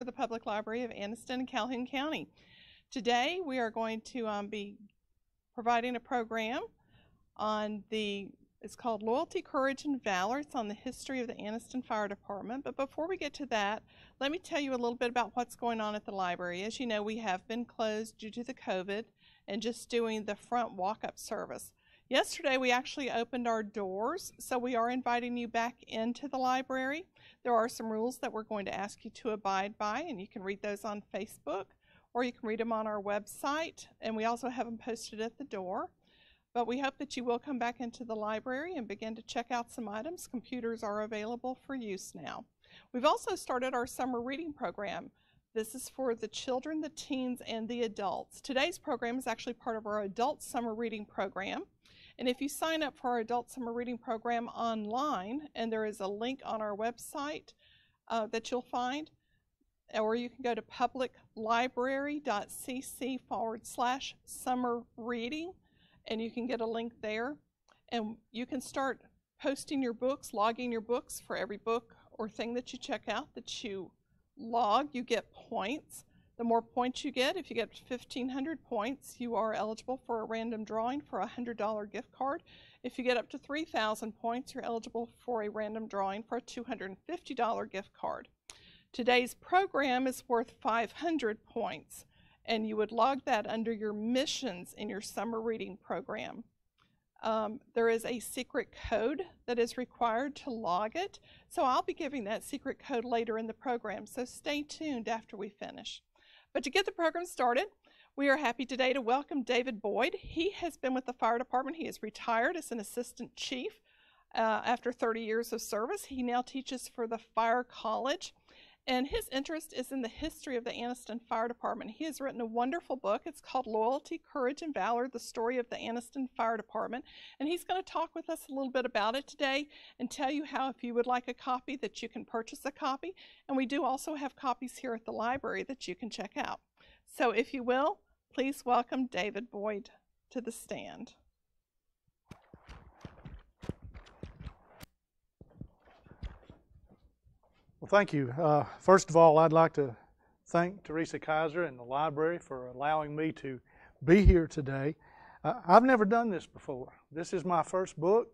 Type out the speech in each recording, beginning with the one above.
the Public Library of Anniston-Calhoun County. Today we are going to be providing a program on it's called Loyalty, Courage, and Valor. It's on the history of the Anniston Fire Department. But before we get to that, let me tell you a little bit about what's going on at the library. As you know, we have been closed due to the COVID and just doing the front walk-up service. Yesterday we actually opened our doors, so we are inviting you back into the library. There are some rules that we're going to ask you to abide by, and you can read those on Facebook, or you can read them on our website, and we also have them posted at the door. But we hope that you will come back into the library and begin to check out some items. Computers are available for use now. We've also started our summer reading program. This is for the children, the teens, and the adults. Today's program is actually part of our adult summer reading program. And if you sign up for our adult summer reading program online, and there is a link on our website that you'll find, or you can go to publiclibrary.cc/summer reading, and you can get a link there. And you can start posting your books, logging your books. For every book or thing that you check out that you log, you get points. The more points you get, if you get 1,500 points, you are eligible for a random drawing for a $100 gift card. If you get up to 3,000 points, you're eligible for a random drawing for a $250 gift card. Today's program is worth 500 points, and you would log that under your missions in your summer reading program. There is a secret code that is required to log it, so I'll be giving that secret code later in the program, so stay tuned after we finish. But to get the program started, we are happy today to welcome David Boyd. He has been with the fire department. He is retired as an assistant chief after 30 years of service. He now teaches for the Fire College, and his interest is in the history of the Anniston Fire Department. He has written a wonderful book. It's called Loyalty, Courage, and Valor, the Story of the Anniston Fire Department. And he's going to talk with us a little bit about it today and tell you how, if you would like a copy, that you can purchase a copy. And we do also have copies here at the library that you can check out. So if you will, please welcome David Boyd to the stand. Well, thank you. First of all, I'd like to thank Teresa Kaiser and the library for allowing me to be here today. I've never done this before. This is my first book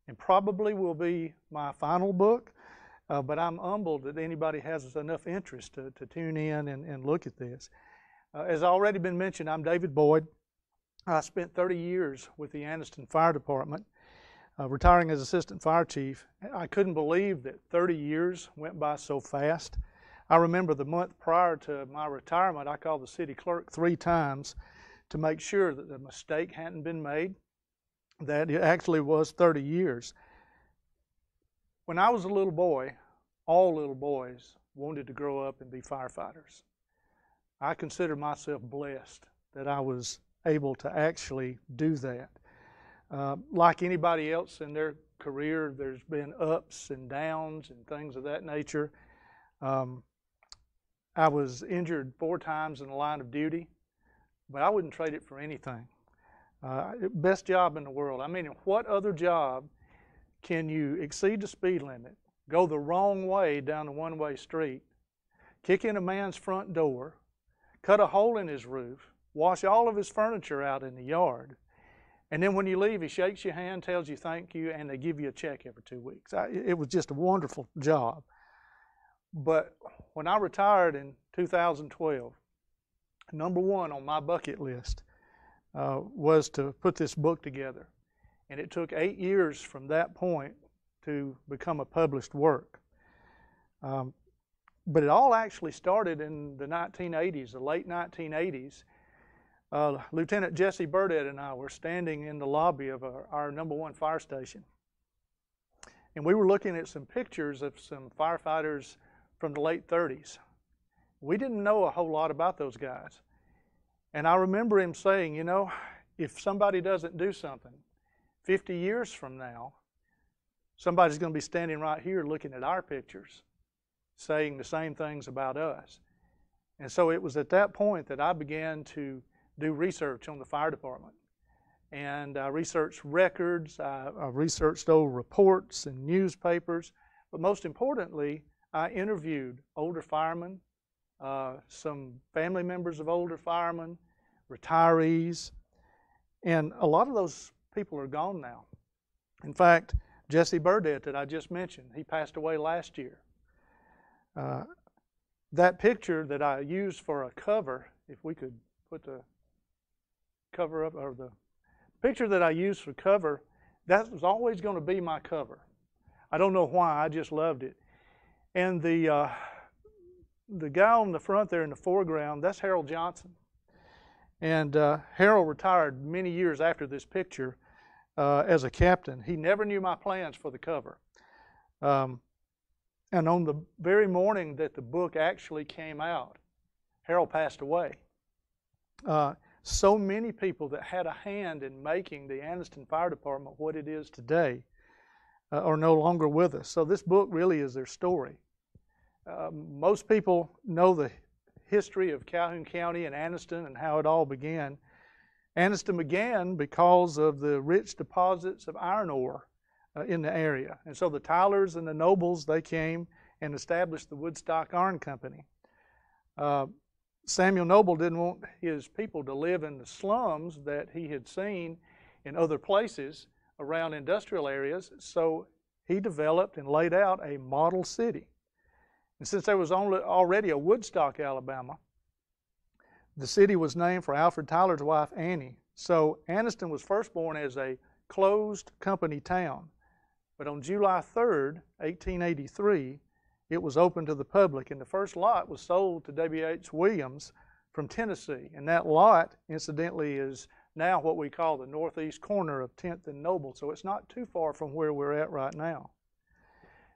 and probably will be my final book, but I'm humbled that anybody has enough interest to tune in and look at this. As already been mentioned, I'm David Boyd. I spent 30 years with the Anniston Fire Department. Retiring as assistant fire chief. I couldn't believe that 30 years went by so fast. I remember the month prior to my retirement, I called the city clerk 3 times to make sure that the mistake hadn't been made, that it actually was 30 years. When I was a little boy, all little boys wanted to grow up and be firefighters. I consider myself blessed that I was able to actually do that. Like anybody else in their career, there's been ups and downs and things of that nature. I was injured 4 times in the line of duty, but I wouldn't trade it for anything. Best job in the world. I mean, what other job can you exceed the speed limit, go the wrong way down a one-way street, kick in a man's front door, cut a hole in his roof, wash all of his furniture out in the yard, and then when you leave, he shakes your hand, tells you thank you, and they give you a check every 2 weeks. It was just a wonderful job. But when I retired in 2012, number 1 on my bucket list was to put this book together. And it took 8 years from that point to become a published work. But it all actually started in the 1980s, the late 1980s. Lieutenant Jesse Bert and I were standing in the lobby of our number 1 fire station. And we were looking at some pictures of some firefighters from the late 30s. We didn't know a whole lot about those guys. And I remember him saying, you know, if somebody doesn't do something, 50 years from now, somebody's going to be standing right here looking at our pictures, saying the same things about us. And so it was at that point that I began to do research on the fire department. And I researched records, I researched old reports and newspapers, but most importantly, I interviewed older firemen some family members of older firemen, retirees, and a lot of those people are gone now. In fact, Jesse Burdett that I just mentioned, he passed away last year. That picture that I used for a cover, if we could put the cover up, or the picture that I used for cover, that was always going to be my cover. I don't know why, I just loved it. And the guy on the front there in the foreground, that's Harold Johnson. And Harold retired many years after this picture as a captain. He never knew my plans for the cover. And on the very morning that the book actually came out, Harold passed away. So many people that had a hand in making the Anniston Fire Department what it is today are no longer with us. So this book really is their story. Most people know the history of Calhoun County and Anniston and how it all began. Anniston began because of the rich deposits of iron ore in the area. And so the Tylers and the Nobles, they came and established the Woodstock Iron Company. Samuel Noble didn't want his people to live in the slums that he had seen in other places around industrial areas, so he developed and laid out a model city. And since there was already a Woodstock, Alabama, the city was named for Alfred Tyler's wife, Annie. So Anniston was first born as a closed company town. But on July 3rd, 1883, it was opened to the public, and the first lot was sold to W.H. Williams from Tennessee. And that lot, incidentally, is now what we call the northeast corner of 10th and Noble, so it's not too far from where we're at right now.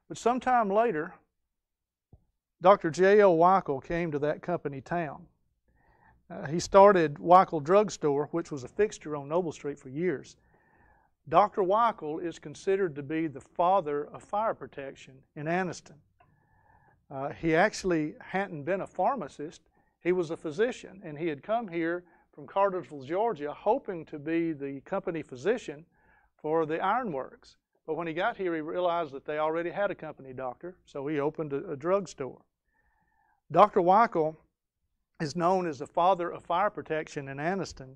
But sometime later, Dr. J.L. Weichel came to that company town. He started Weichel Drug Store, which was a fixture on Noble Street for years. Dr. Weichel is considered to be the father of fire protection in Anniston. He actually hadn't been a pharmacist. He was a physician, and he had come here from Cartersville, Georgia, hoping to be the company physician for the ironworks. But when he got here, he realized that they already had a company doctor, so he opened a drugstore. Dr. Weichel is known as the father of fire protection in Anniston,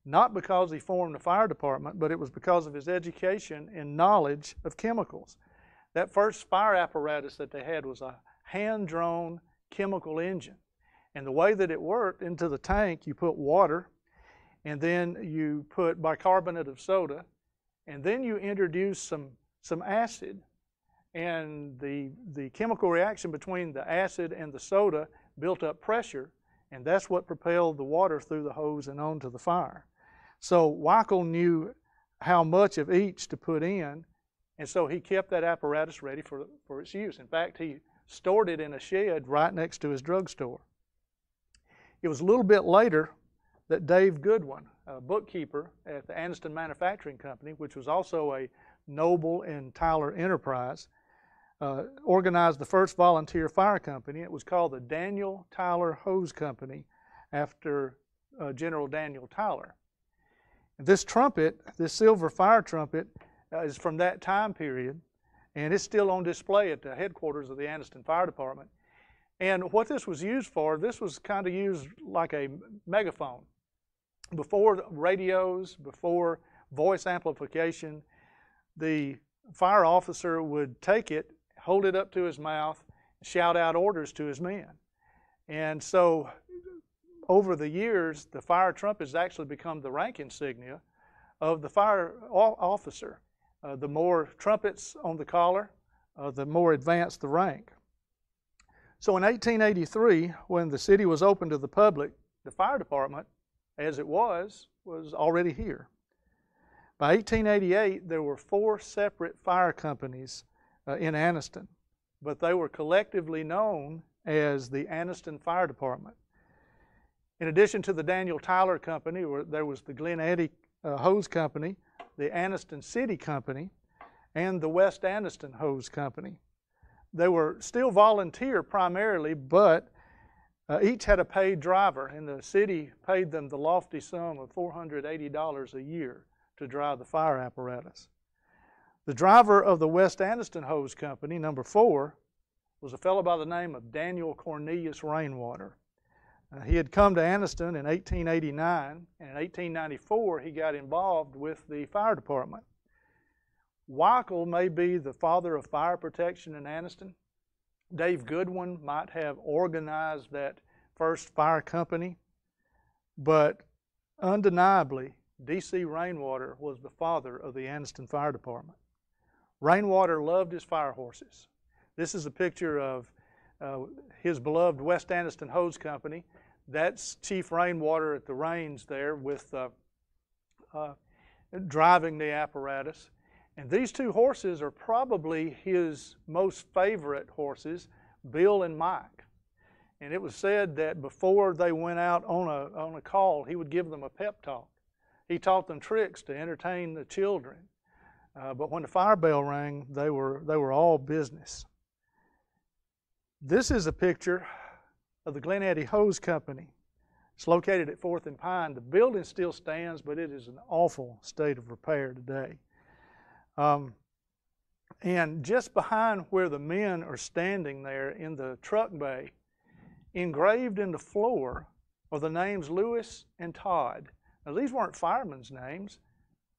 not because he formed the fire department, but it was because of his education and knowledge of chemicals. That first fire apparatus that they had was a hand-drawn chemical engine. And the way that it worked, into the tank, you put water, and then you put bicarbonate of soda, and then you introduce some acid. And the chemical reaction between the acid and the soda built up pressure, and that's what propelled the water through the hose and onto the fire. So Weichel knew how much of each to put in, and so he kept that apparatus ready for its use. In fact, he stored it in a shed right next to his drugstore. It was a little bit later that Dave Goodwin, a bookkeeper at the Anniston Manufacturing Company, which was also a Noble and Tyler enterprise, organized the first volunteer fire company. It was called the Daniel Tyler Hose Company, after General Daniel Tyler. This trumpet, this silver fire trumpet, is from that time period, and it's still on display at the headquarters of the Anniston Fire Department. And what this was used for, this was kind of used like a megaphone. Before radios, before voice amplification, the fire officer would take it, hold it up to his mouth, shout out orders to his men. And so over the years, the fire trumpet has actually become the rank insignia of the fire officer. The more trumpets on the collar, the more advanced the rank. So in 1883, when the city was open to the public, the fire department, as it was already here. By 1888, there were 4 separate fire companies in Anniston, but they were collectively known as the Anniston Fire Department. In addition to the Daniel Tyler Company, there was the Glen Eddy Hose Company, the Anniston City Company, and the West Anniston Hose Company. They were still volunteer primarily, but each had a paid driver, and the city paid them the lofty sum of $480 a year to drive the fire apparatus. The driver of the West Anniston Hose Company, number 4, was a fellow by the name of Daniel Cornelius Rainwater. He had come to Anniston in 1889, and in 1894 he got involved with the fire department. Weichel may be the father of fire protection in Anniston. Dave Goodwin might have organized that first fire company, but undeniably, D.C. Rainwater was the father of the Anniston Fire Department. Rainwater loved his fire horses. This is a picture of his beloved West Anniston Hose Company. That's Chief Rainwater at the reins there with driving the apparatus. And these two horses are probably his most favorite horses, Bill and Mike. And it was said that before they went out on a call, he would give them a pep talk. He taught them tricks to entertain the children. But when the fire bell rang, they were all business. This is a picture of the Glen Eddy Hose Company. It's located at 4th and Pine. The building still stands, but it is in an awful state of repair today. And just behind where the men are standing there in the truck bay, engraved in the floor are the names Lewis and Todd. Now, these weren't firemen's names.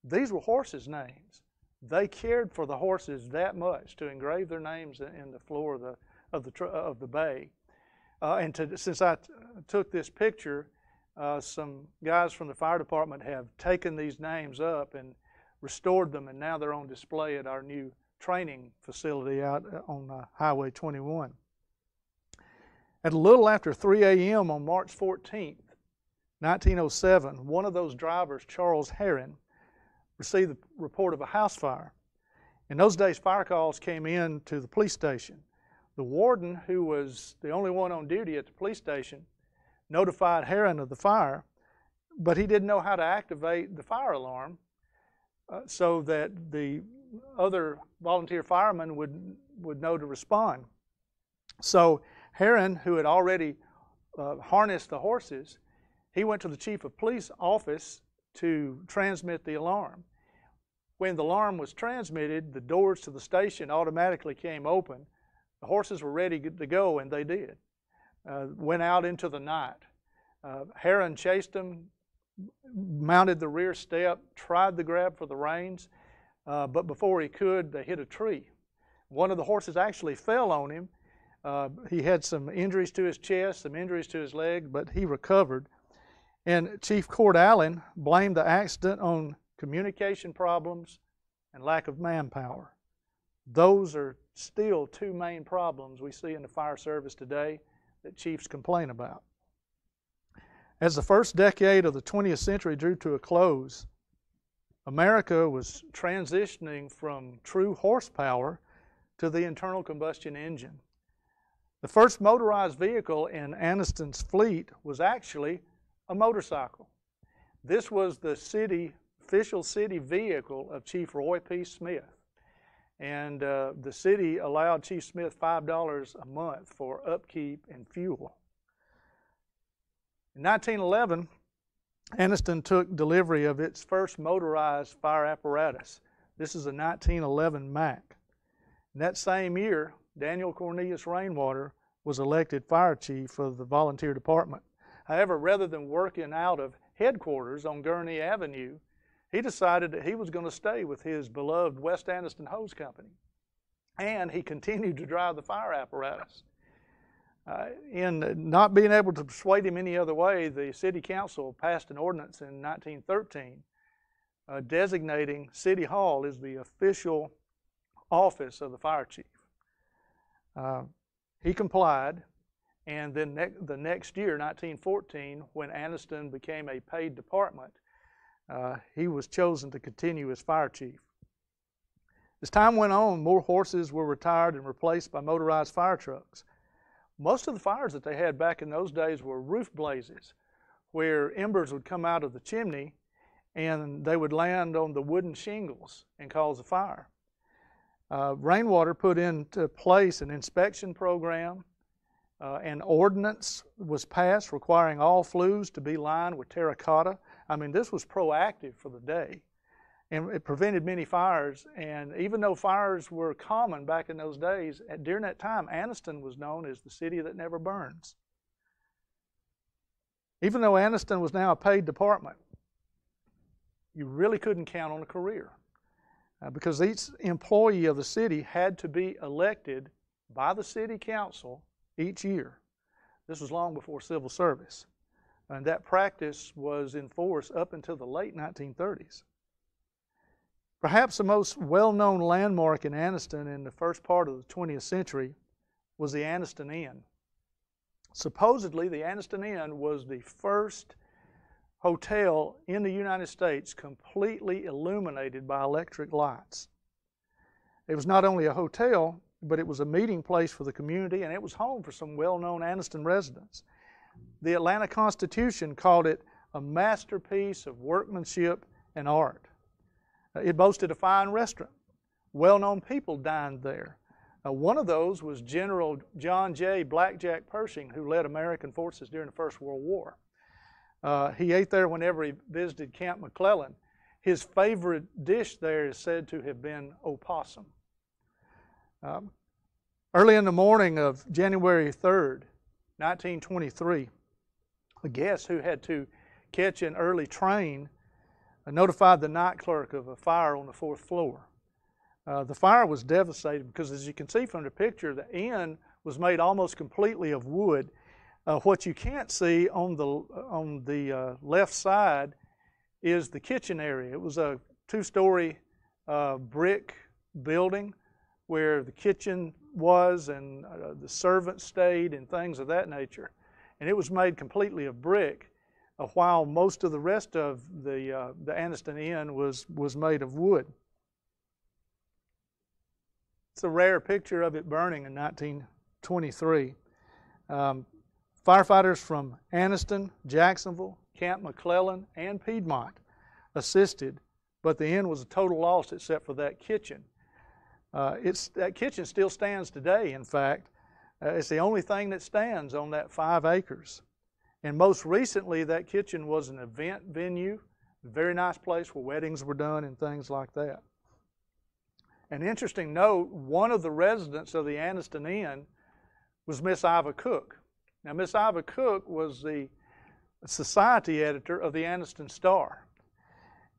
These were horses' names. They cared for the horses that much to engrave their names in the floor of the bay. Since I took this picture, some guys from the fire department have taken these names up and restored them, and now they're on display at our new training facility out on Highway 21. At a little after 3 a.m. on March 14th, 1907, one of those drivers, Charles Herron, received the report of a house fire. In those days, fire calls came in to the police station. The warden, who was the only one on duty at the police station, notified Herron of the fire, but he didn't know how to activate the fire alarm so that the other volunteer firemen would know to respond. So Herron, who had already harnessed the horses, he went to the chief of police office to transmit the alarm. When the alarm was transmitted, the doors to the station automatically came open. The horses were ready to go, and they did. Went out into the night. Herron chased them, mounted the rear step, tried to grab for the reins, but before he could, they hit a tree. One of the horses actually fell on him. He had some injuries to his chest, some injuries to his leg, but he recovered. And Chief Cord Allen blamed the accident on communication problems and lack of manpower. Those are still two main problems we see in the fire service today that chiefs complain about. As the first decade of the 20th century drew to a close, America was transitioning from true horsepower to the internal combustion engine. The first motorized vehicle in Anniston's fleet was actually a motorcycle. This was the official city vehicle of Chief Roy P. Smith. And the city allowed Chief Smith $5 a month for upkeep and fuel. In 1911, Anniston took delivery of its first motorized fire apparatus. This is a 1911 Mack. In that same year, Daniel Cornelius Rainwater was elected fire chief of the volunteer department. However, rather than working out of headquarters on Gurney Avenue, he decided that he was going to stay with his beloved West Anniston Hose Company. And he continued to drive the fire apparatus. In not being able to persuade him any other way, the city council passed an ordinance in 1913 designating City Hall as the official office of the fire chief. He complied, and then the next year, 1914, when Anniston became a paid department, he was chosen to continue as fire chief. As time went on, more horses were retired and replaced by motorized fire trucks. Most of the fires that they had back in those days were roof blazes, where embers would come out of the chimney and they would land on the wooden shingles and cause a fire. Rainwater put into place an inspection program. An ordinance was passed requiring all flues to be lined with terracotta. I mean, this was proactive for the day. and it prevented many fires. And even though fires were common back in those days, during that time, Anniston was known as the city that never burns. Even though Anniston was now a paid department, you really couldn't count on a career because each employee of the city had to be elected by the city council each year. This was long before civil service. And that practice was in force up until the late 1930s. Perhaps the most well-known landmark in Anniston in the first part of the 20th century was the Anniston Inn. Supposedly, the Anniston Inn was the first hotel in the United States completely illuminated by electric lights. It was not only a hotel, but it was a meeting place for the community, and it was home for some well-known Anniston residents. The Atlanta Constitution called it a masterpiece of workmanship and art. It boasted a fine restaurant. Well-known people dined there. One of those was General John J. Blackjack Pershing, who led American forces during the First World War. He ate there whenever he visited Camp McClellan. His favorite dish there is said to have been opossum. Early in the morning of January 3rd, 1923, a guest who had to catch an early train notified the night clerk of a fire on the 4th floor. The fire was devastating because, as you can see from the picture, the inn was made almost completely of wood. What you can't see on the left side is the kitchen area. It was a 2-story brick building where the kitchen was and the servants stayed and things of that nature. And it was made completely of brick, while most of the rest of the Anniston Inn was made of wood. It's a rare picture of it burning in 1923. Firefighters from Anniston, Jacksonville, Camp McClellan, and Piedmont assisted, but the inn was a total loss except for that kitchen. That kitchen still stands today, in fact. It's the only thing that stands on that 5 acres. And most recently, that kitchen was an event venue, a very nice place where weddings were done and things like that. An interesting note, one of the residents of the Anniston Inn was Miss Iva Cook. Now, Miss Iva Cook was the society editor of the Anniston Star.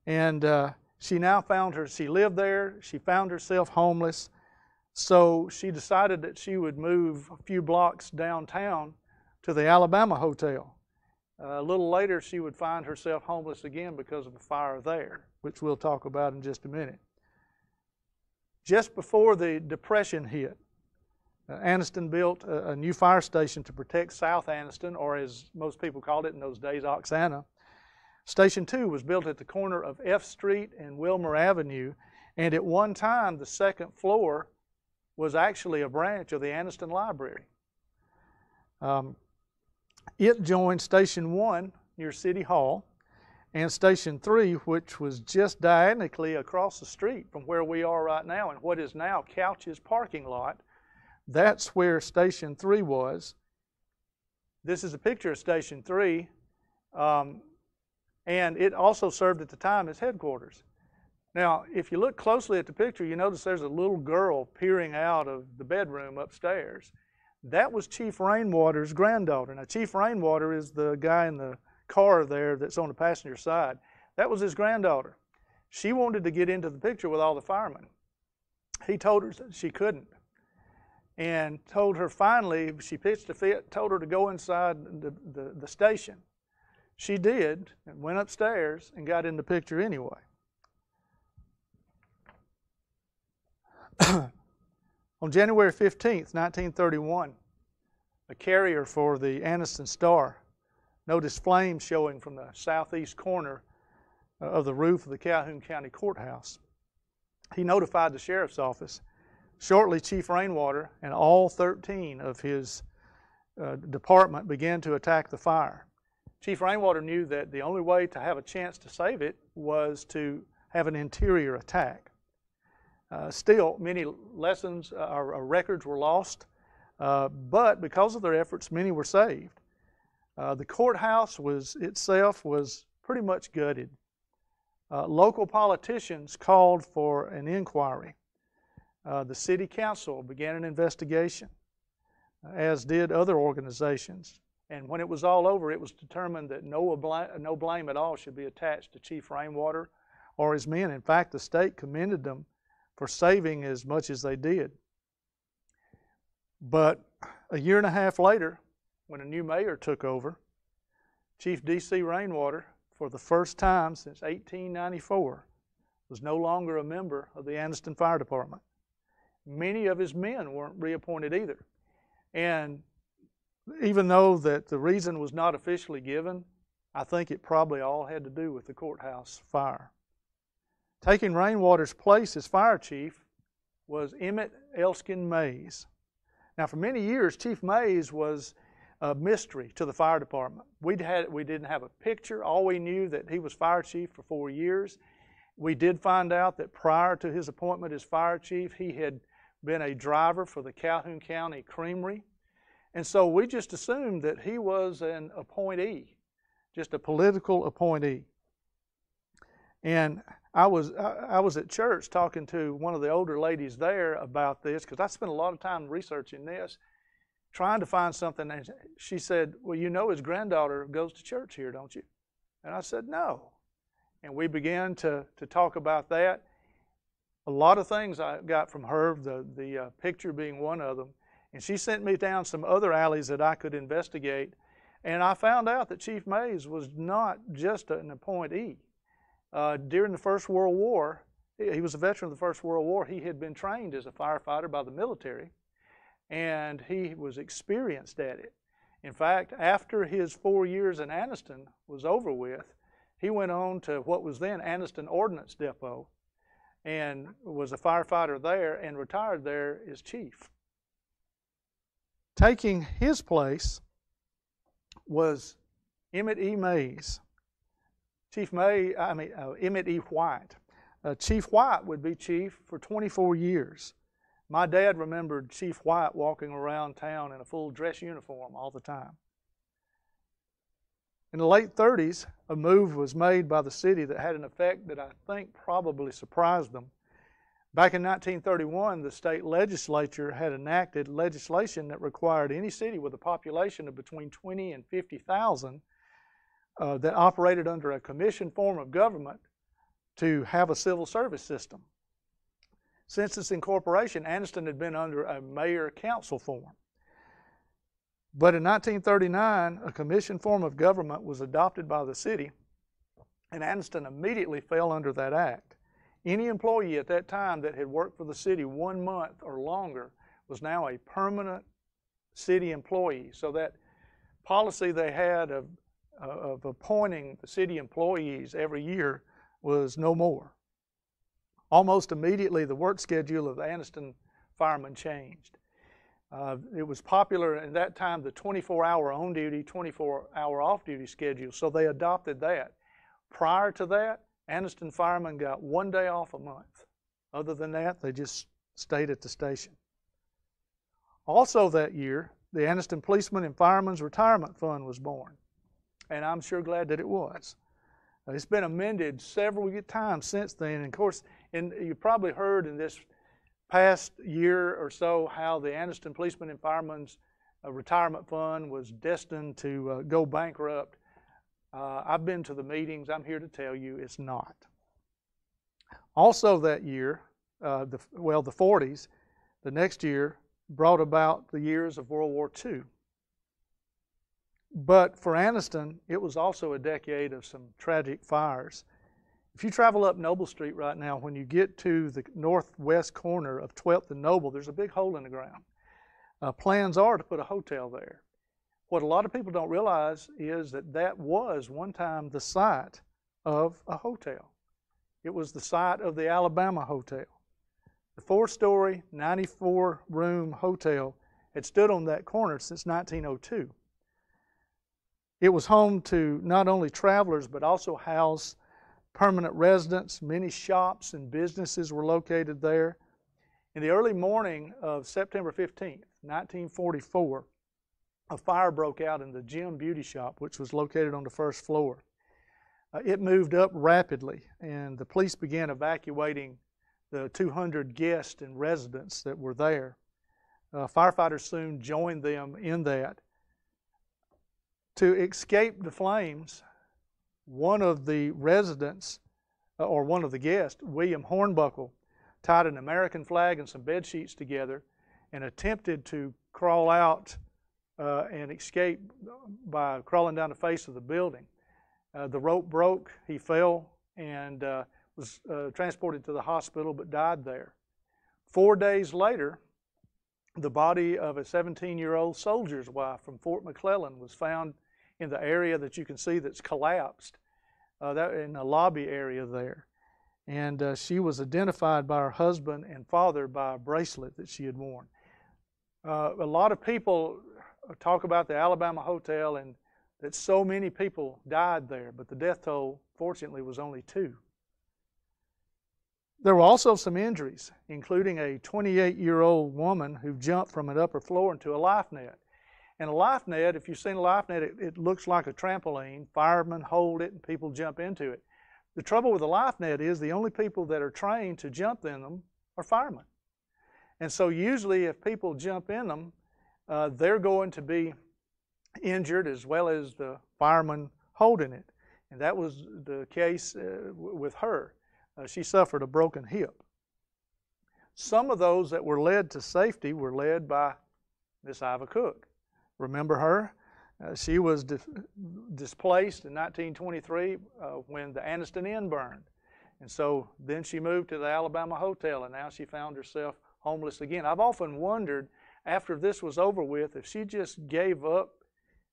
And she lived there, she found herself homeless, so she decided that she would move a few blocks downtown to the Alabama Hotel. A little later, she would find herself homeless again because of a fire there, which we'll talk about in just a minute. Just before the Depression hit, Anniston built a new fire station to protect South Anniston, or as most people called it in those days, Oksana. Station 2 was built at the corner of F Street and Wilmer Avenue, and at one time the 2nd floor was actually a branch of the Anniston Library. It joined Station 1 near City Hall, and Station 3, which was just diagonally across the street from where we are right now in what is now Couch's parking lot. That's where Station 3 was. This is a picture of Station 3, and it also served at the time as headquarters. Now, if you look closely at the picture, you notice there's a little girl peering out of the bedroom upstairs. That was Chief Rainwater's granddaughter. Now, Chief Rainwater is the guy in the car there that's on the passenger side. That was his granddaughter. She wanted to get into the picture with all the firemen. He told her that she couldn't, and told her finally, she pitched a fit, told her to go inside the station. She did, and went upstairs and got in the picture anyway. On January 15th, 1931, a carrier for the Anniston Star noticed flames showing from the southeast corner of the roof of the Calhoun County Courthouse. He notified the sheriff's office. Shortly, Chief Rainwater and all 13 of his department began to attack the fire. Chief Rainwater knew that the only way to have a chance to save it was to have an interior attack. Still, many lessons or records were lost, but because of their efforts, many were saved. The courthouse itself was pretty much gutted. local politicians called for an inquiry. The city council began an investigation, as did other organizations. And when it was all over, it was determined that no blame at all should be attached to Chief Rainwater or his men. In fact, the state commended them for saving as much as they did. But a year and a half later, when a new mayor took over, Chief D.C. Rainwater, for the first time since 1894, was no longer a member of the Anniston Fire Department. Many of his men weren't reappointed either. And even though that the reason was not officially given, I think it probably all had to do with the courthouse fire. Taking Rainwater's place as fire chief was Emmett Elskin Mays. Now, for many years, Chief Mays was a mystery to the fire department. We didn't have a picture. All we knew that he was fire chief for 4 years. We did find out that prior to his appointment as fire chief, he had been a driver for the Calhoun County Creamery. And so we just assumed that he was an appointee, just a political appointee. And I was at church talking to one of the older ladies there about this, because I spent a lot of time researching this, trying to find something. And she said, well, you know his granddaughter goes to church here, don't you? And I said, no. And we began to talk about that. A lot of things I got from her, the picture being one of them. And she sent me down some other alleys that I could investigate. And I found out that Chief Mays was not just an appointee. During the First World War, he was a veteran of the First World War. He had been trained as a firefighter by the military, and he was experienced at it. In fact, after his 4 years in Anniston was over with, he went on to what was then Anniston Ordnance Depot and was a firefighter there and retired there as chief. Taking his place was Emmett E. Mays. Emmett E. White. Chief White would be chief for 24 years. My dad remembered Chief White walking around town in a full dress uniform all the time. In the late 30s, a move was made by the city that had an effect that I think probably surprised them. Back in 1931, the state legislature had enacted legislation that required any city with a population of between 20 and 50,000 that operated under a commission form of government to have a civil service system. Since its incorporation, Anniston had been under a mayor-council form. But in 1939, a commission form of government was adopted by the city, and Anniston immediately fell under that act. Any employee at that time that had worked for the city 1 month or longer was now a permanent city employee. So that policy they had of appointing the city employees every year was no more. Almost immediately, the work schedule of the Anniston firemen changed. It was popular at that time, the 24-hour on-duty, 24-hour off-duty schedule, so they adopted that. Prior to that, Anniston firemen got 1 day off a month. Other than that, they just stayed at the station. Also that year, the Anniston Policemen and Firemen's Retirement Fund was born, and I'm sure glad that it was. It's been amended several times since then, and of course, you probably heard in this past year or so how the Anniston Policemen and Firemen's Retirement Fund was destined to go bankrupt. I've been to the meetings. I'm here to tell you it's not. Also that year, the 40s, the next year brought about the years of World War II. But for Anniston, it was also a decade of some tragic fires. If you travel up Noble Street right now, when you get to the northwest corner of 12th and Noble, there's a big hole in the ground. Plans are to put a hotel there. What a lot of people don't realize is that that was one time the site of a hotel. It was the site of the Alabama Hotel. The 4-story, 94-room hotel had stood on that corner since 1902. It was home to not only travelers, but also housed permanent residents. Many shops and businesses were located there. In the early morning of September 15th, 1944, a fire broke out in the Gem Beauty Shop, which was located on the first floor. it moved up rapidly, and the police began evacuating the 200 guests and residents that were there. Firefighters soon joined them in that. To escape the flames, one of the residents, or one of the guests, William Hornbuckle, tied an American flag and some bed sheets together and attempted to crawl out and escape by crawling down the face of the building. The rope broke, he fell, and was transported to the hospital but died there. 4 days later, the body of a 17-year-old soldier's wife from Fort McClellan was found in the area that you can see that's collapsed, that in the lobby area there. And she was identified by her husband and father by a bracelet that she had worn. A lot of people talk about the Alabama Hotel and that so many people died there, but the death toll, fortunately, was only 2. There were also some injuries, including a 28-year-old woman who jumped from an upper floor into a life net. And a life net, if you've seen a life net, it looks like a trampoline. Firemen hold it and people jump into it. The trouble with a life net is the only people that are trained to jump in them are firemen. And so usually if people jump in them, they're going to be injured as well as the fireman holding it. And that was the case with her. She suffered a broken hip. Some of those that were led to safety were led by Miss Iva Cook. Remember her? She was displaced in 1923 when the Anniston Inn burned. And so then she moved to the Alabama Hotel, and now she found herself homeless again. I've often wondered, after this was over with, if she just gave up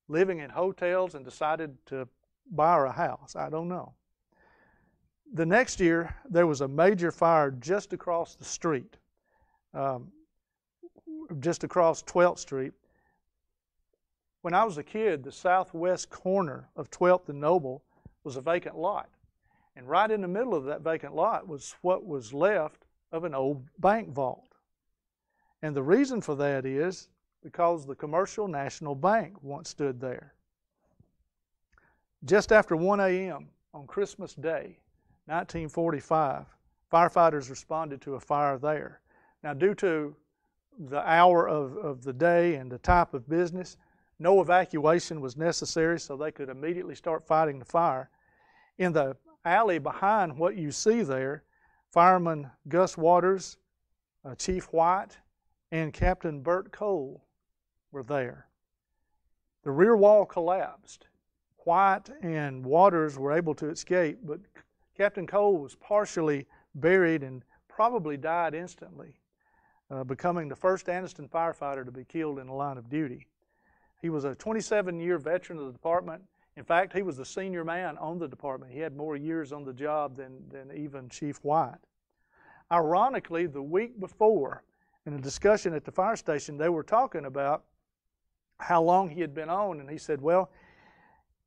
living in hotels and decided to buy her a house. I don't know. The next year, there was a major fire just across the street, just across 12th Street. When I was a kid, the southwest corner of 12th and Noble was a vacant lot. And right in the middle of that vacant lot was what was left of an old bank vault. And the reason for that is because the Commercial National Bank once stood there. Just after 1 a.m. on Christmas Day, 1945, firefighters responded to a fire there. Now, due to the hour of the day and the type of business, no evacuation was necessary, so they could immediately start fighting the fire. In the alley behind what you see there, Fireman Gus Waters, Chief White, and Captain Bert Cole were there. The rear wall collapsed. White and Waters were able to escape, but Captain Cole was partially buried and probably died instantly, becoming the first Anniston firefighter to be killed in the line of duty. He was a 27-year veteran of the department. In fact, he was the senior man on the department. He had more years on the job than even Chief White. Ironically, the week before, in a discussion at the fire station, they were talking about how long he had been on, and he said, well,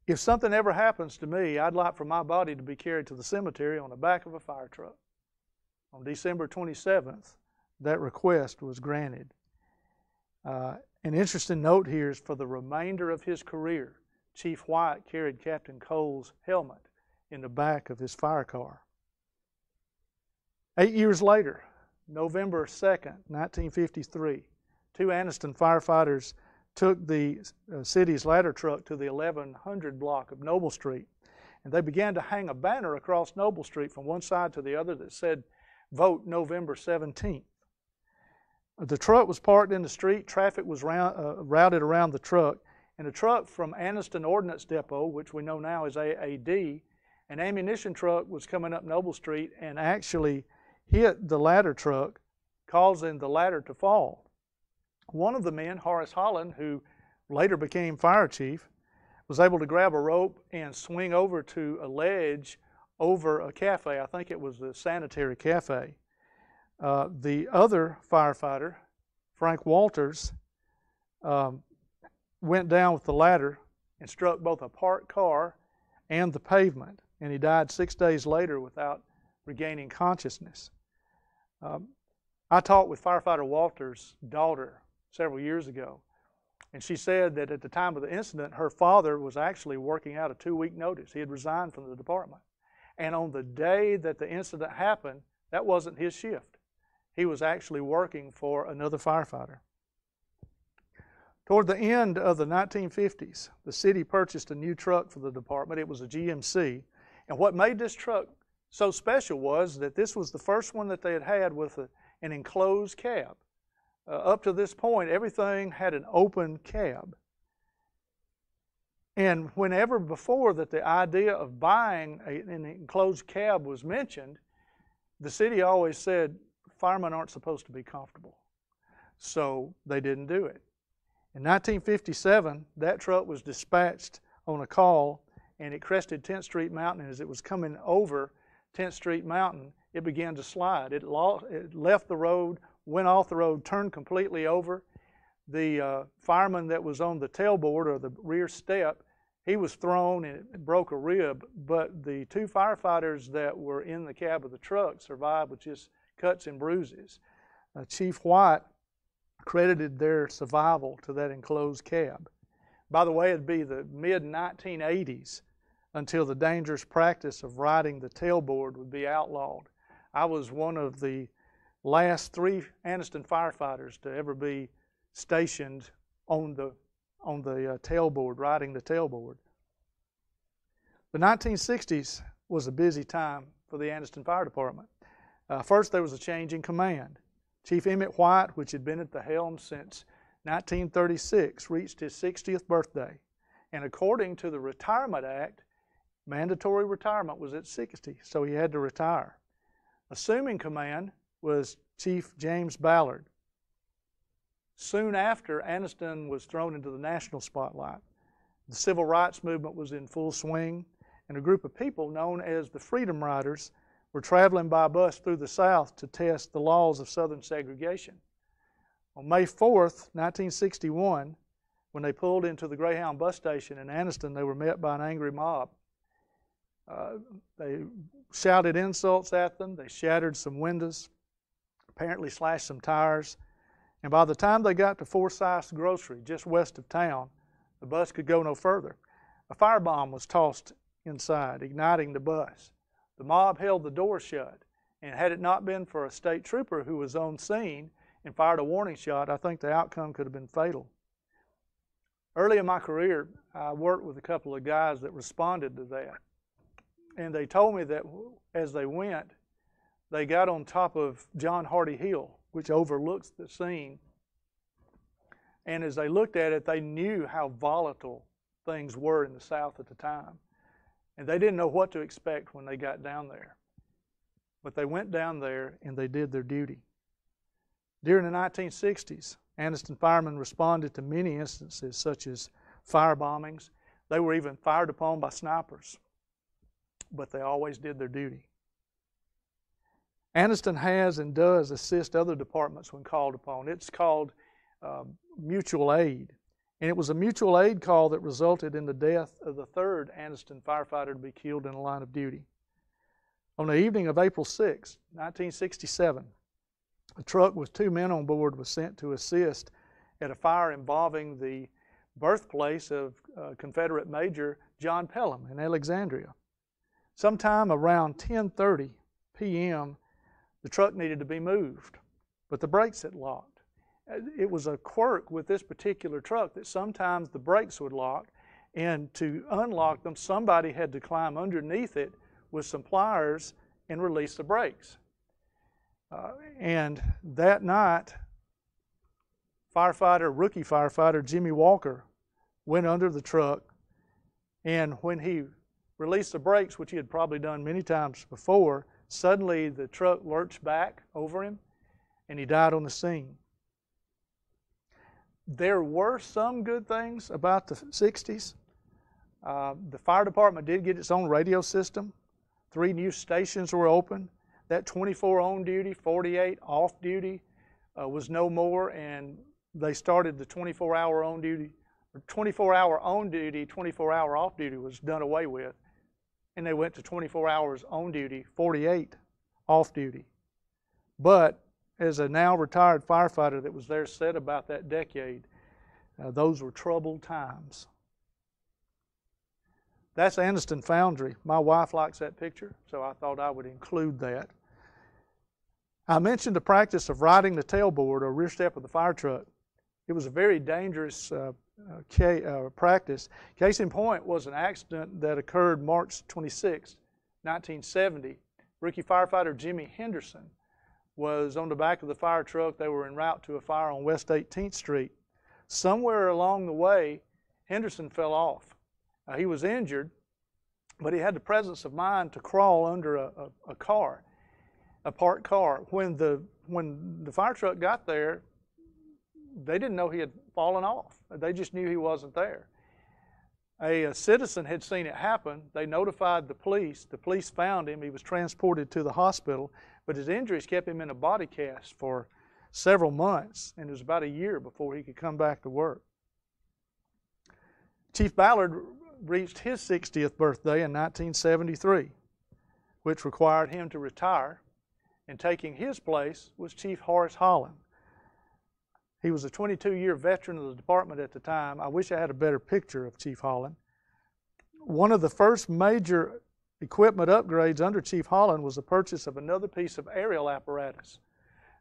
if something ever happens to me, I'd like for my body to be carried to the cemetery on the back of a fire truck. On December 27th, that request was granted. An interesting note here is for the remainder of his career, Chief White carried Captain Cole's helmet in the back of his fire car. 8 years later, November 2nd, 1953, 2 Anniston firefighters took the city's ladder truck to the 1100 block of Noble Street, and they began to hang a banner across Noble Street from one side to the other that said, "Vote November 17th." The truck was parked in the street, traffic was routed around the truck, and a truck from Anniston Ordnance Depot, which we know now is AAD, an ammunition truck was coming up Noble Street and actually hit the ladder truck, causing the ladder to fall. One of the men, Horace Holland, who later became fire chief, was able to grab a rope and swing over to a ledge over a cafe. I think it was the Sanitary Cafe. The other firefighter, Frank Walters, went down with the ladder and struck both a parked car and the pavement, and he died 6 days later without regaining consciousness. I talked with firefighter Walters' daughter several years ago, And she said that at the time of the incident, her father was actually working out a 2-week notice. He had resigned from the department. And on the day that the incident happened, that wasn't his shift. He was actually working for another firefighter. Toward the end of the 1950s, the city purchased a new truck for the department. It was a GMC. And what made this truck so special was that this was the first one that they had had with an enclosed cab. Up to this point, everything had an open cab. And whenever before that the idea of buying an enclosed cab was mentioned, the city always said, firemen aren't supposed to be comfortable. So they didn't do it. In 1957, that truck was dispatched on a call, and it crested 10th Street Mountain. And as it was coming over 10th Street Mountain, it began to slide. It left the road, went off the road, turned completely over. The fireman that was on the tailboard or the rear step, he was thrown and it broke a rib, but the 2 firefighters that were in the cab of the truck survived with just cuts and bruises. Chief White credited their survival to that enclosed cab. By the way, it'd be the mid-1980s until the dangerous practice of riding the tailboard would be outlawed. I was one of the last 3 Anniston firefighters to ever be stationed on the tailboard, riding the tailboard. The 1960s was a busy time for the Anniston Fire Department. First, there was a change in command. Chief Emmett White, which had been at the helm since 1936, reached his 60th birthday. And according to the Retirement Act, mandatory retirement was at 60, so he had to retire. Assuming command was Chief James Ballard. Soon after, Anniston was thrown into the national spotlight. The civil rights movement was in full swing, and a group of people known as the Freedom Riders were traveling by bus through the South to test the laws of Southern segregation. On May 4th, 1961, when they pulled into the Greyhound bus station in Anniston, they were met by an angry mob. They shouted insults at them, they shattered some windows, apparently slashed some tires, and by the time they got to Forsyth's Grocery, just west of town, the bus could go no further. A firebomb was tossed inside, igniting the bus. The mob held the door shut, and had it not been for a state trooper who was on scene and fired a warning shot, I think the outcome could have been fatal. Early in my career, I worked with a couple of guys that responded to that. And they told me that as they went, they got on top of John Hardy Hill, which overlooks the scene. And as they looked at it, they knew how volatile things were in the South at the time. And they didn't know what to expect when they got down there. But they went down there and they did their duty. During the 1960s, Anniston firemen responded to many instances such as fire bombings. They were even fired upon by snipers. But they always did their duty. Anniston has and does assist other departments when called upon. It's called mutual aid. And it was a mutual aid call that resulted in the death of the 3rd Anniston firefighter to be killed in the line of duty. On the evening of April 6, 1967, a truck with 2 men on board was sent to assist at a fire involving the birthplace of Confederate Major John Pelham in Alexandria. Sometime around 10:30 p.m., the truck needed to be moved, but the brakes had locked. It was a quirk with this particular truck that sometimes the brakes would lock, and to unlock them, somebody had to climb underneath it with some pliers and release the brakes. And that night, rookie firefighter Jimmy Walker went under the truck, and when he released the brakes, which he had probably done many times before, suddenly the truck lurched back over him, and he died on the scene. There were some good things about the 60s. The fire department did get its own radio system. 3 new stations were open. That 24 on duty, 48 off duty was no more, and they started the 24-hour on duty, or 24-hour on duty, 24-hour off duty was done away with, and they went to 24 hours on duty, 48 off duty. But as a now retired firefighter that was there said about that decade, Those were troubled times. That's Anniston Foundry. My wife likes that picture, so I thought I would include that. I mentioned the practice of riding the tailboard or rear step of the fire truck. It was a very dangerous practice. Case in point was an accident that occurred March 26, 1970. Rookie firefighter Jimmy Henderson was on the back of the fire truck. They were en route to a fire on West 18th Street. Somewhere along the way, Henderson fell off. He was injured, but he had the presence of mind to crawl under a car, a parked car. When the fire truck got there, they didn't know he had fallen off. They just knew he wasn't there. A citizen had seen it happen. They notified the police. The police found him. He was transported to the hospital, but his injuries kept him in a body cast for several months, and it was about a year before he could come back to work. Chief Ballard reached his 60th birthday in 1973, which required him to retire, and taking his place was Chief Horace Holland. He was a 22-year veteran of the department at the time. I wish I had a better picture of Chief Holland. One of the first major equipment upgrades under Chief Holland was the purchase of another piece of aerial apparatus.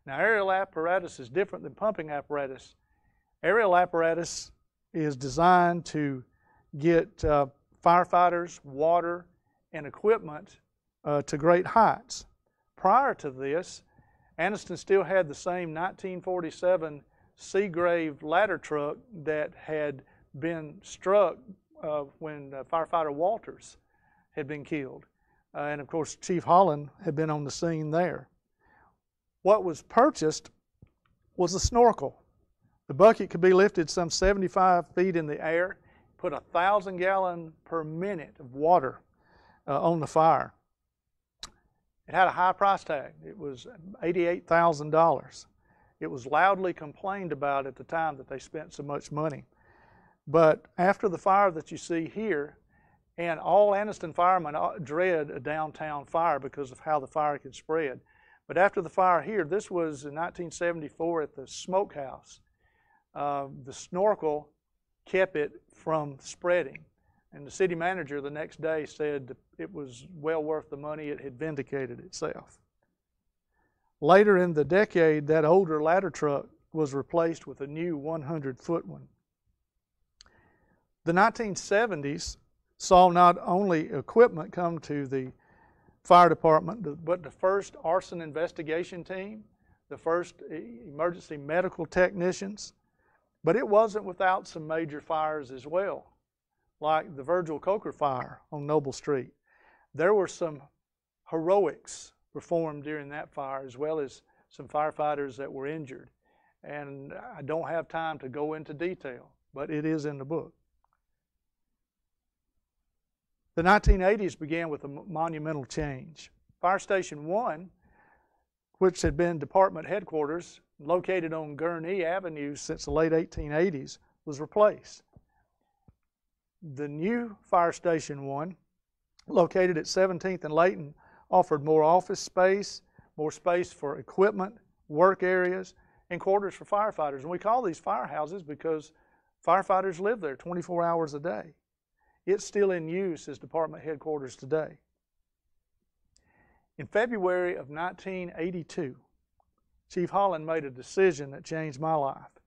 Now, aerial apparatus is different than pumping apparatus. Aerial apparatus is designed to get firefighters, water, and equipment to great heights. Prior to this, Anniston still had the same 1947 Seagrave ladder truck that had been struck when firefighter Walters had been killed. And of course, Chief Holland had been on the scene there. What was purchased was a snorkel. The bucket could be lifted some 75 feet in the air, put 1,000 gallons per minute of water on the fire. It had a high price tag. It was $88,000. It was loudly complained about at the time that they spent so much money. But after the fire that you see here, and all Anniston firemen dread a downtown fire because of how the fire could spread. But after the fire here, this was in 1974 at the smokehouse. The snorkel kept it from spreading. And the city manager the next day said it was well worth the money. It had vindicated itself. Later in the decade, that older ladder truck was replaced with a new 100-foot one. The 1970s saw not only equipment come to the fire department, but the first arson investigation team, the first emergency medical technicians. But it wasn't without some major fires as well, like the Virgil Coker fire on Noble Street. There were some heroics performed during that fire, as well as some firefighters that were injured. And I don't have time to go into detail, but it is in the book. The 1980s began with a monumental change. Fire Station 1, which had been department headquarters, located on Gurnee Avenue since the late 1880s, was replaced. The new Fire Station 1, located at 17th and Layton, offered more office space, more space for equipment, work areas, and quarters for firefighters. And we call these firehouses because firefighters live there 24 hours a day. It's still in use as department headquarters today. In February of 1982, Chief Holland made a decision that changed my life.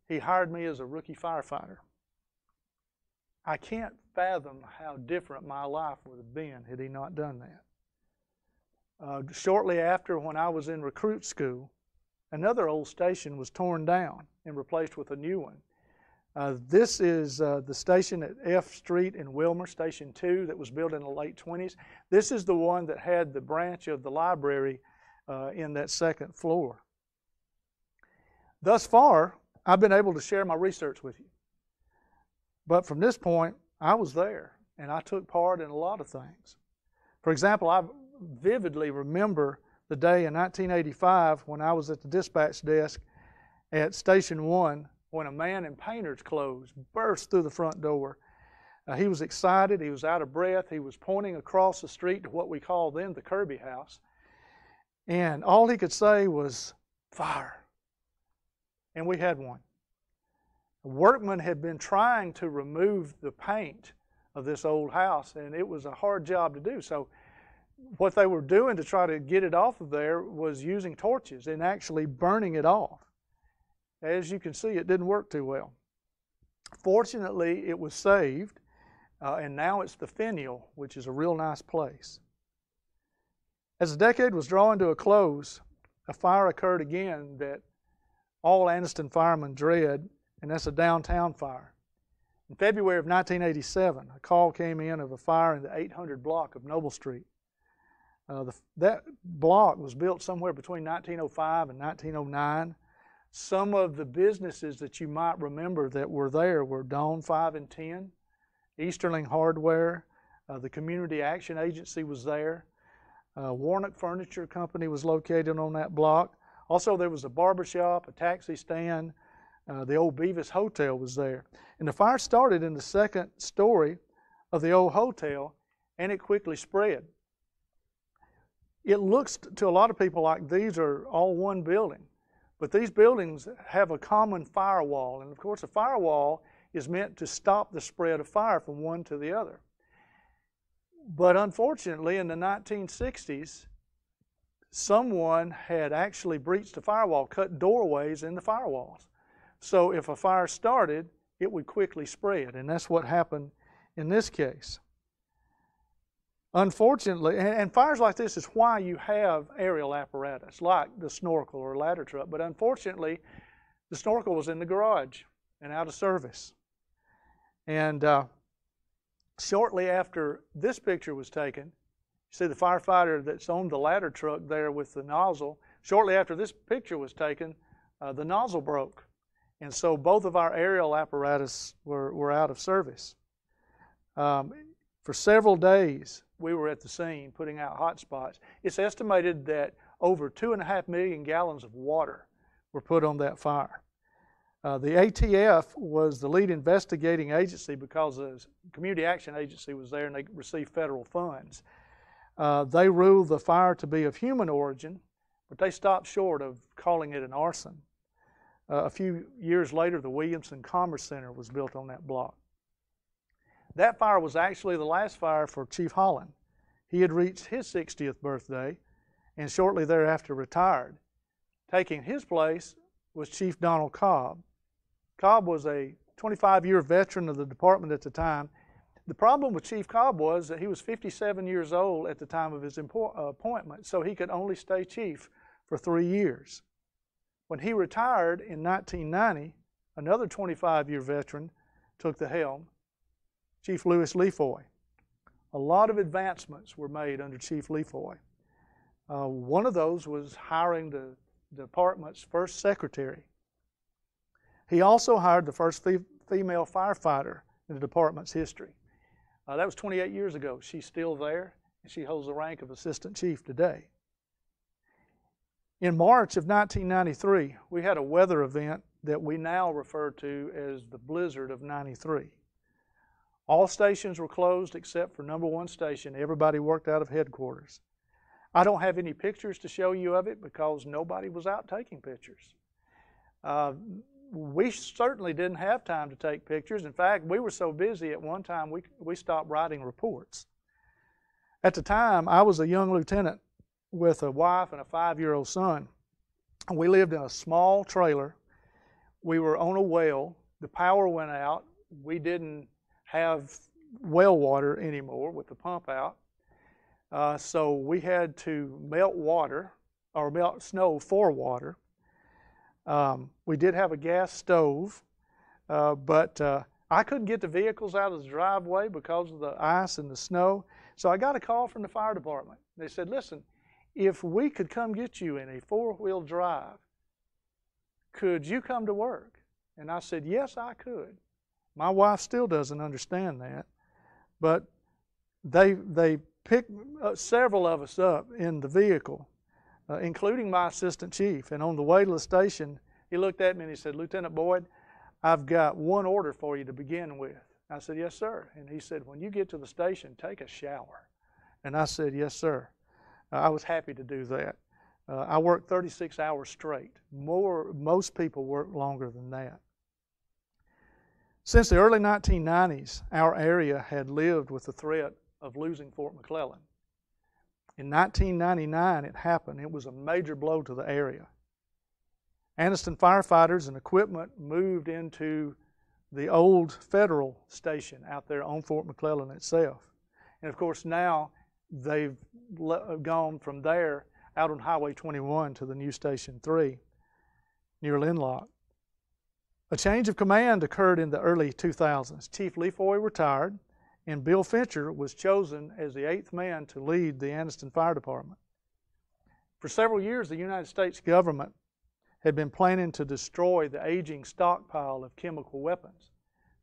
He hired me as a rookie firefighter. I can't fathom how different my life would have been had he not done that. Shortly after, when I was in recruit school, another old station was torn down and replaced with a new one. This is the station at F Street in Wilmer, Station 2, that was built in the late 20s. This is the one that had the branch of the library in that second floor. Thus far, I've been able to share my research with you. But from this point, I was there, and I took part in a lot of things. For example, I vividly remember the day in 1985 when I was at the dispatch desk at Station 1 when a man in painter's clothes burst through the front door. He was excited. He was out of breath. He was pointing across the street to what we called then the Kirby House. And all he could say was, "Fire." And we had one. Workmen had been trying to remove the paint of this old house, and it was a hard job to do. So what they were doing to try to get it off of there was using torches and actually burning it off. As you can see, it didn't work too well. Fortunately, it was saved, and now it's the Finial, which is a real nice place. As the decade was drawing to a close, a fire occurred again that all Anniston firemen dread, and that's a downtown fire. In February of 1987, a call came in of a fire in the 800 block of Noble Street. That block was built somewhere between 1905 and 1909. Some of the businesses that you might remember that were there were Dawn 5 and 10, Easterling Hardware, the Community Action Agency was there. Warnock Furniture Company was located on that block. Also, there was a barber shop, a taxi stand. The old Beavis Hotel was there. And the fire started in the second story of the old hotel, and it quickly spread. It looks to a lot of people like these are all one building, but these buildings have a common firewall. And of course, a firewall is meant to stop the spread of fire from one to the other. But unfortunately, in the 1960s, someone had actually breached the firewall, cut doorways in the firewalls. So if a fire started, it would quickly spread, and that's what happened in this case. Unfortunately, and fires like this is why you have aerial apparatus, like the snorkel or ladder truck, but unfortunately, the snorkel was in the garage and out of service. And shortly after this picture was taken, you see the firefighter that's on the ladder truck there with the nozzle, shortly after this picture was taken, the nozzle broke. And so both of our aerial apparatus were out of service. For several days, we were at the scene putting out hot spots. It's estimated that over 2.5 million gallons of water were put on that fire. The ATF was the lead investigating agency because the Community Action Agency was there and they received federal funds. They ruled the fire to be of human origin, but they stopped short of calling it an arson. A few years later, the Williamson Commerce Center was built on that block. That fire was actually the last fire for Chief Holland. He had reached his 60th birthday and shortly thereafter retired. Taking his place was Chief Donald Cobb. Cobb was a 25-year veteran of the department at the time. The problem with Chief Cobb was that he was 57 years old at the time of his appointment, so he could only stay chief for 3 years. When he retired in 1990, another 25-year veteran took the helm, Chief Lewis Leafoy. A lot of advancements were made under Chief Leafoy. One of those was hiring the department's first secretary. He also hired the first female firefighter in the department's history. That was 28 years ago. She's still there, and she holds the rank of assistant chief today. In March of 1993, we had a weather event that we now refer to as the Blizzard of '93. All stations were closed except for number 1 station. Everybody worked out of headquarters. I don't have any pictures to show you of it because nobody was out taking pictures. We certainly didn't have time to take pictures. In fact, we were so busy at one time we stopped writing reports. At the time, I was a young lieutenant with a wife and a 5-year-old son. We lived in a small trailer. We were on a well. The power went out. We didn't have well water anymore with the pump out. So we had to melt water or melt snow for water. We did have a gas stove, but I couldn't get the vehicles out of the driveway because of the ice and the snow. So I got a call from the fire department. They said, listen, if we could come get you in a 4-wheel drive, could you come to work? And I said, yes, I could. My wife still doesn't understand that, but they picked several of us up in the vehicle, including my assistant chief. And on the way to the station, he looked at me and he said, Lieutenant Boyd, I've got one order for you to begin with. I said, yes, sir. And he said, when you get to the station, take a shower. And I said, yes, sir. I was happy to do that. I worked 36 hours straight. Most people work longer than that. Since the early 1990s, our area had lived with the threat of losing Fort McClellan. In 1999, it happened. It was a major blow to the area. Anniston firefighters and equipment moved into the old federal station out there on Fort McClellan itself. And of course now they've gone from there out on Highway 21 to the new Station 3 near Linlock. A change of command occurred in the early 2000s. Chief Leafoy retired, and Bill Fincher was chosen as the 8th man to lead the Anniston Fire Department. For several years, the United States government had been planning to destroy the aging stockpile of chemical weapons.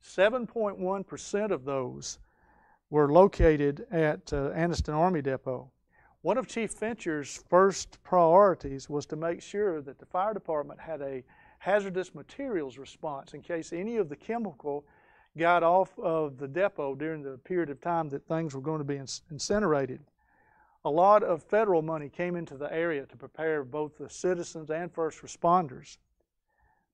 7.1% of those were located at Anniston Army Depot. One of Chief Fincher's first priorities was to make sure that the fire department had a hazardous materials response in case any of the chemical got off of the depot during the period of time that things were going to be incinerated. A lot of federal money came into the area to prepare both the citizens and first responders.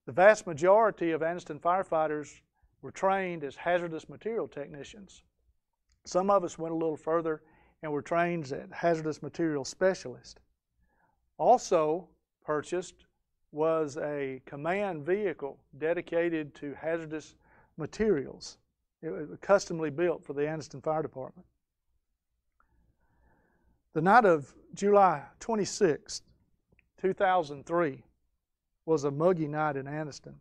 The vast majority of Anniston firefighters were trained as hazardous material technicians. Some of us went a little further and were trained as hazardous material specialists. Also purchased was a command vehicle dedicated to hazardous materials. It was customly built for the Anniston Fire Department. The night of July 26, 2003 was a muggy night in Anniston.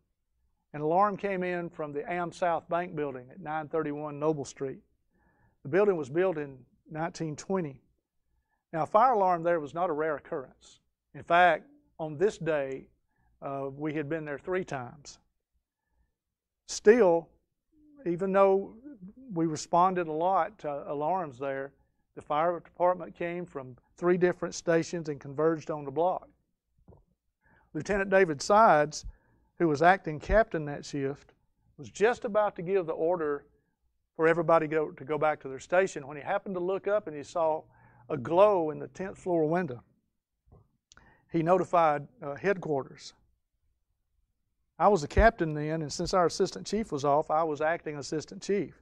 An alarm came in from the Am South Bank building at 931 Noble Street. The building was built in 1920. Now, a fire alarm there was not a rare occurrence. In fact, on this day, we had been there 3 times. Still, even though we responded a lot to alarms there, the fire department came from 3 different stations and converged on the block. Lieutenant David Sides, who was acting captain that shift, was just about to give the order for everybody to go back to their station when he happened to look up and he saw a glow in the 10th floor window. He notified headquarters. I was the captain then, and since our assistant chief was off, I was acting assistant chief.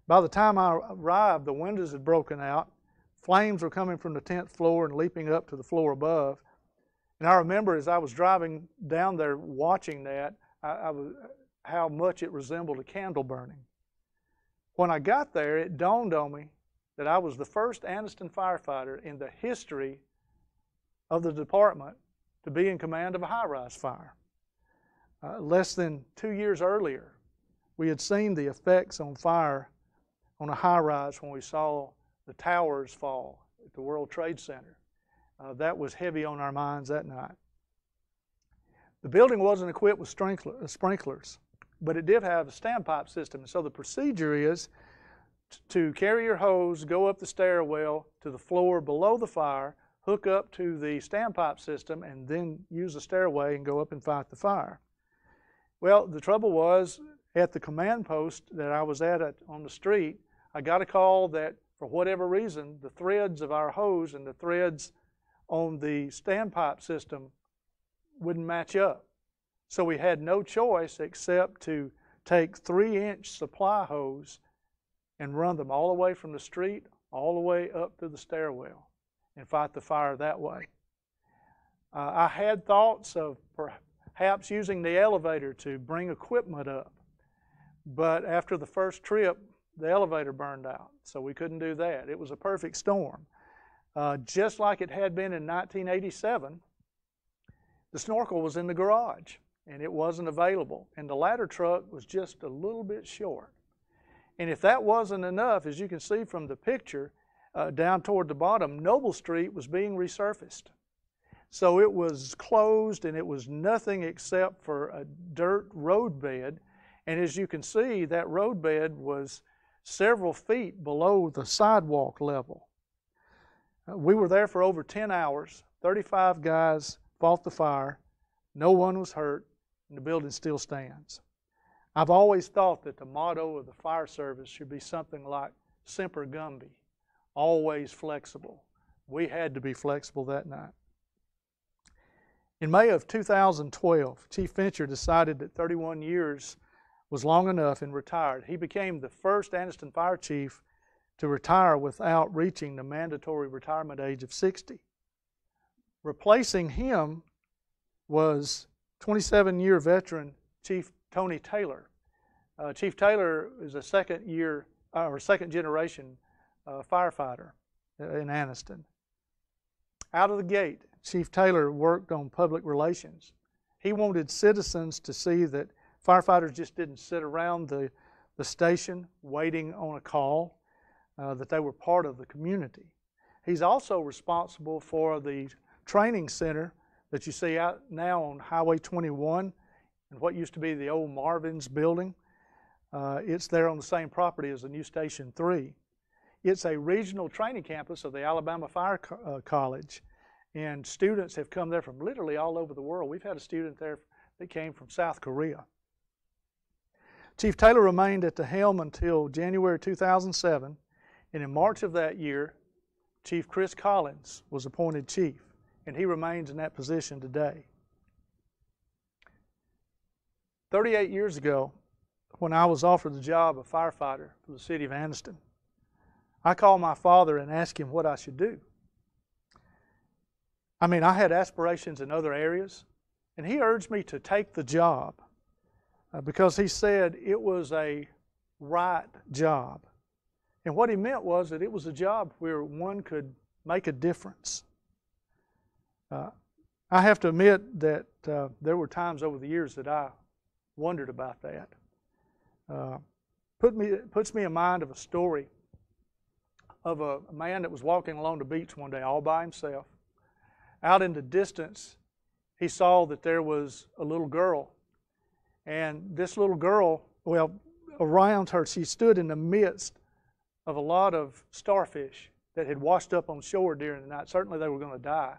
By the time I arrived, the windows had broken out. Flames were coming from the 10th floor and leaping up to the floor above. And I remember as I was driving down there watching that, how much it resembled a candle burning. When I got there, it dawned on me that I was the first Anniston firefighter in the history of the department to be in command of a high-rise fire. Less than 2 years earlier, we had seen the effects on fire on a high-rise when we saw the towers fall at the World Trade Center. That was heavy on our minds that night. The building wasn't equipped with sprinklers, but it did have a standpipe system. So the procedure is to carry your hose, go up the stairwell to the floor below the fire, hook up to the standpipe system, and then use the stairway and go up and fight the fire. Well, the trouble was, at the command post that I was at on the street, I got a call that for whatever reason, the threads of our hose and the threads on the standpipe system wouldn't match up. So we had no choice except to take 3-inch supply hose and run them all the way from the street all the way up to the stairwell and fight the fire that way. I had thoughts of perhaps using the elevator to bring equipment up, but after the first trip, the elevator burned out, so we couldn't do that. It was a perfect storm. Just like it had been in 1987, the snorkel was in the garage, and it wasn't available, and the ladder truck was just a little bit short. And if that wasn't enough, as you can see from the picture, down toward the bottom, Noble Street was being resurfaced. So it was closed, and it was nothing except for a dirt roadbed, and as you can see, that roadbed was several feet below the sidewalk level. We were there for over 10 hours. 35 guys fought the fire. No one was hurt, and the building still stands. I've always thought that the motto of the fire service should be something like Semper Gumby, always flexible. We had to be flexible that night. In May of 2012, Chief Fincher decided that 31 years was long enough and retired. He became the first Anniston Fire Chief to retire without reaching the mandatory retirement age of 60. Replacing him was 27-year veteran Chief Tony Taylor. Chief Taylor is a second generation firefighter in Anniston. Out of the gate, Chief Taylor worked on public relations. He wanted citizens to see that firefighters just didn't sit around the station waiting on a call, that they were part of the community. He's also responsible for the training center that you see out now on Highway 21 and what used to be the old Marvin's building. It's there on the same property as the new Station 3. It's a regional training campus of the Alabama Fire College, and students have come there from literally all over the world. We've had a student there that came from South Korea. Chief Taylor remained at the helm until January 2007, and in March of that year, Chief Chris Collins was appointed chief, and he remains in that position today. 38 years ago, when I was offered the job of firefighter for the city of Anniston, I called my father and asked him what I should do. I mean, I had aspirations in other areas, and he urged me to take the job because he said it was a right job. And what he meant was that it was a job where one could make a difference. I have to admit that there were times over the years that I wondered about that. Puts me in mind of a story of a man that was walking along the beach one day all by himself. Out in the distance, he saw that there was a little girl. And this little girl, well, around her, she stood in the midst of a lot of starfish that had washed up on shore during the night. Certainly they were going to die.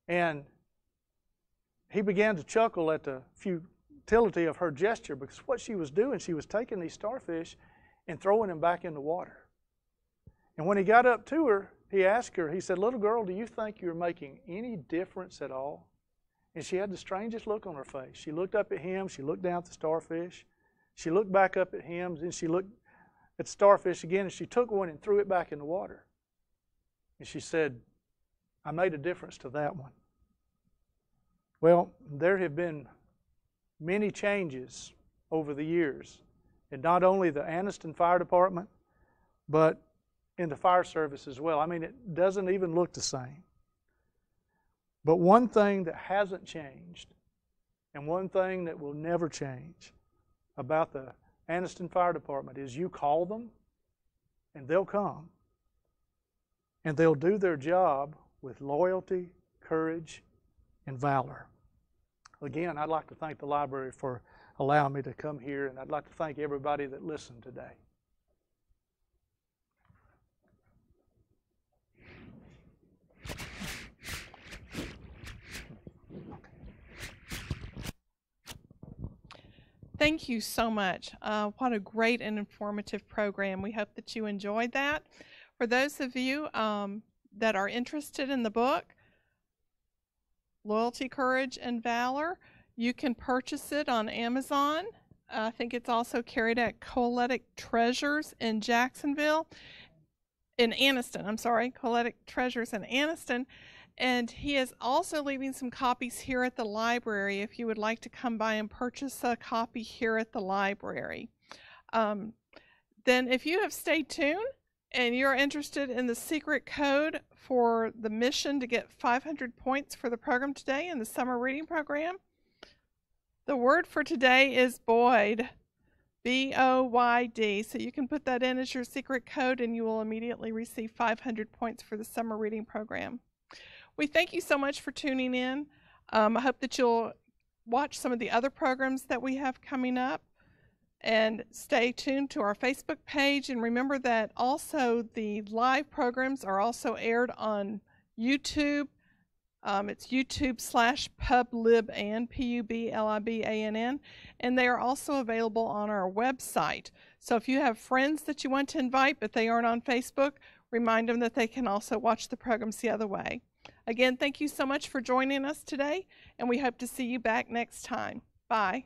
And he began to chuckle at the futility of her gesture, because what she was doing, she was taking these starfish and throwing them back in the water. And when he got up to her, he asked her, he said, "Little girl, do you think you're making any difference at all?" And she had the strangest look on her face. She looked up at him, she looked down at the starfish, she looked back up at him, then she looked at the starfish again, and she took one and threw it back in the water. And she said, "I made a difference to that one." Well, there have been many changes over the years, and not only the Anniston Fire Department, but in the fire service as well. I mean, it doesn't even look the same. But one thing that hasn't changed, and one thing that will never change about the Anniston Fire Department, is you call them, and they'll come. And they'll do their job with loyalty, courage, and valor. Again, I'd like to thank the library for allowing me to come here, and I'd like to thank everybody that listened today. Thank you so much. What a great and informative program. We hope that you enjoyed that. For those of you that are interested in the book, Loyalty, Courage, and Valor, you can purchase it on Amazon. I think it's also carried at Colletic Treasures in Jacksonville, in Anniston. I'm sorry, Colletic Treasures in Anniston. And he is also leaving some copies here at the library if you would like to come by and purchase a copy here at the library. Then if you have stayed tuned and you're interested in the secret code for the mission to get 500 points for the program today in the summer reading program, the word for today is Boyd, B-O-Y-D. So you can put that in as your secret code and you will immediately receive 500 points for the summer reading program. We thank you so much for tuning in. I hope that you'll watch some of the other programs that we have coming up, and stay tuned to our Facebook page. And remember that also the live programs are also aired on YouTube. It's YouTube/PubLibAnn, PUBLIBANN, and they are also available on our website. So if you have friends that you want to invite but they aren't on Facebook, remind them that they can also watch the programs the other way. Again, thank you so much for joining us today, and we hope to see you back next time. Bye.